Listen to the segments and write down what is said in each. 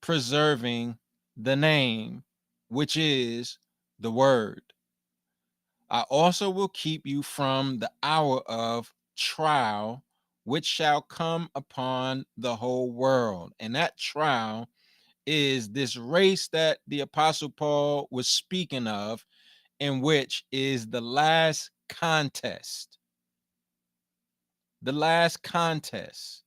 preserving the name, which is the word. I also will keep you from the hour of trial, which shall come upon the whole world. And that trial is this race that the Apostle Paul was speaking of, in which is the last contest. The last contest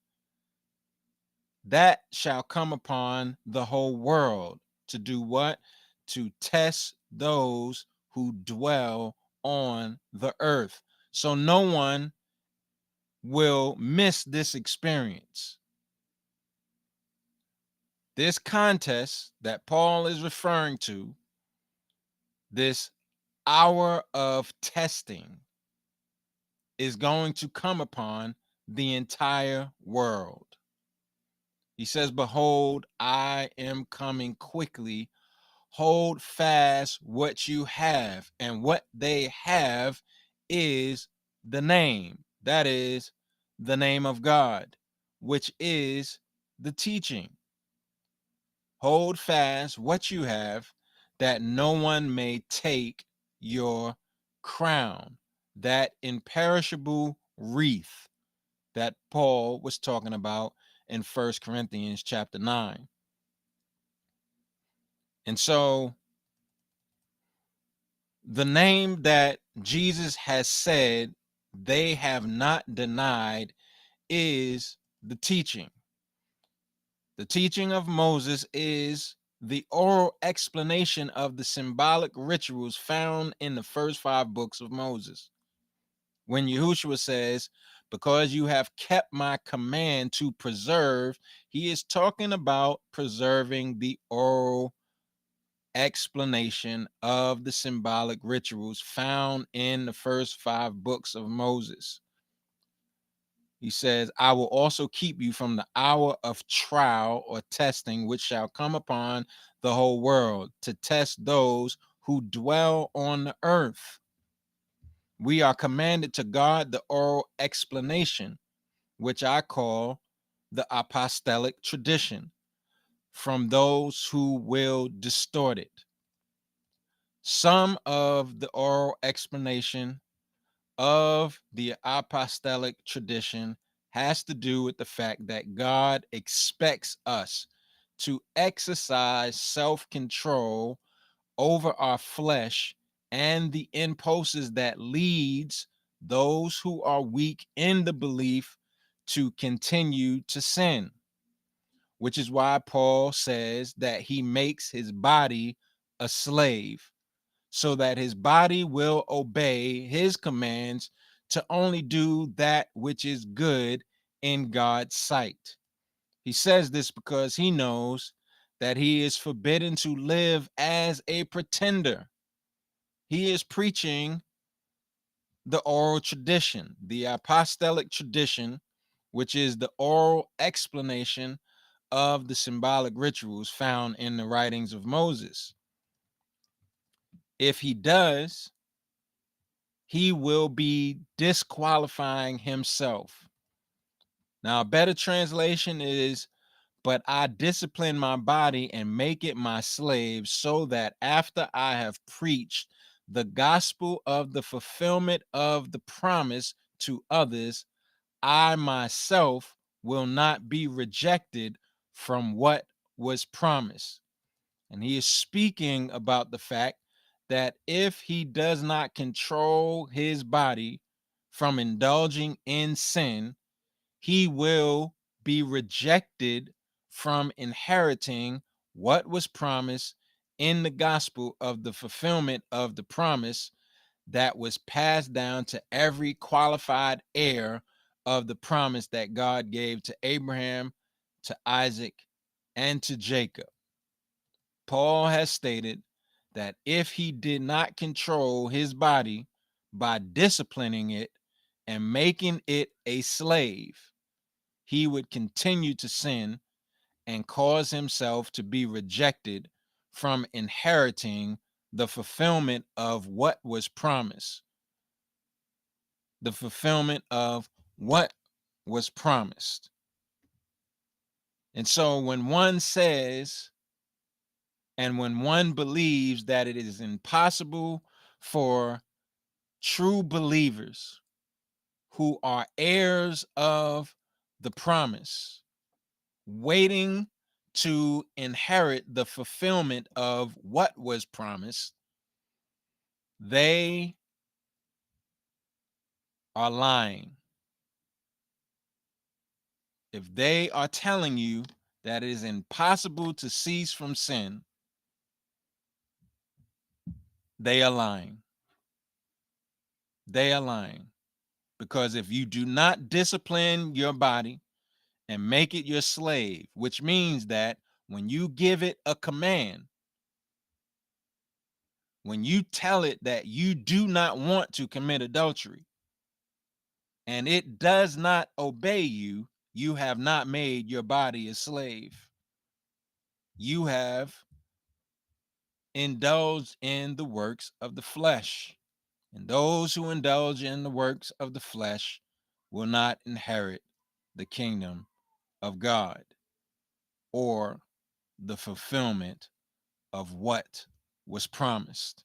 that shall come upon the whole world to do what? To test those who dwell on the earth. So no one will miss this experience. This contest that Paul is referring to, this hour of testing, is going to come upon the entire world. He says, behold, I am coming quickly. Hold fast what you have. And what they have is the name. That is the name of God, which is the teaching. Hold fast what you have, that no one may take your crown, that imperishable wreath that Paul was talking about in 1 Corinthians chapter 9. And so the name that Jesus has said they have not denied is the teaching. The teaching of Moses is the oral explanation of the symbolic rituals found in the first 5 books of Moses. When Yahushua says, because you have kept my command to preserve, he is talking about preserving the oral explanation of the symbolic rituals found in the first 5 books of Moses. He says, I will also keep you from the hour of trial or testing, which shall come upon the whole world to test those who dwell on the earth. We are commanded to guard the oral explanation, which I call the apostolic tradition, from those who will distort it. Some of the oral explanation of the apostolic tradition has to do with the fact that God expects us to exercise self-control over our flesh and the impulses that leads those who are weak in the belief to continue to sin, which is why Paul says that he makes his body a slave so that his body will obey his commands to only do that which is good in God's sight. He says this because he knows that he is forbidden to live as a pretender. He is preaching the oral tradition, the apostolic tradition, which is the oral explanation of the symbolic rituals found in the writings of Moses. If he does, he will be disqualifying himself. Now, a better translation is, but I discipline my body and make it my slave, so that after I have preached the gospel of the fulfillment of the promise to others, I myself will not be rejected from what was promised. And he is speaking about the fact that if he does not control his body from indulging in sin, he will be rejected from inheriting what was promised in the gospel of the fulfillment of the promise that was passed down to every qualified heir of the promise that God gave to Abraham, to Isaac, and to Jacob. Paul has stated that if he did not control his body by disciplining it and making it a slave, he would continue to sin and cause himself to be rejected from inheriting the fulfillment of what was promised. The fulfillment of what was promised. And so when one says, and when one believes that it is impossible for true believers who are heirs of the promise, waiting to inherit the fulfillment of what was promised, they are lying. If they are telling you that it is impossible to cease from sin, they are lying. They are lying. Because if you do not discipline your body and make it your slave, which means that when you give it a command, when you tell it that you do not want to commit adultery and it does not obey you, you have not made your body a slave. You have indulged in the works of the flesh. And those who indulge in the works of the flesh will not inherit the kingdom of God or the fulfillment of what was promised.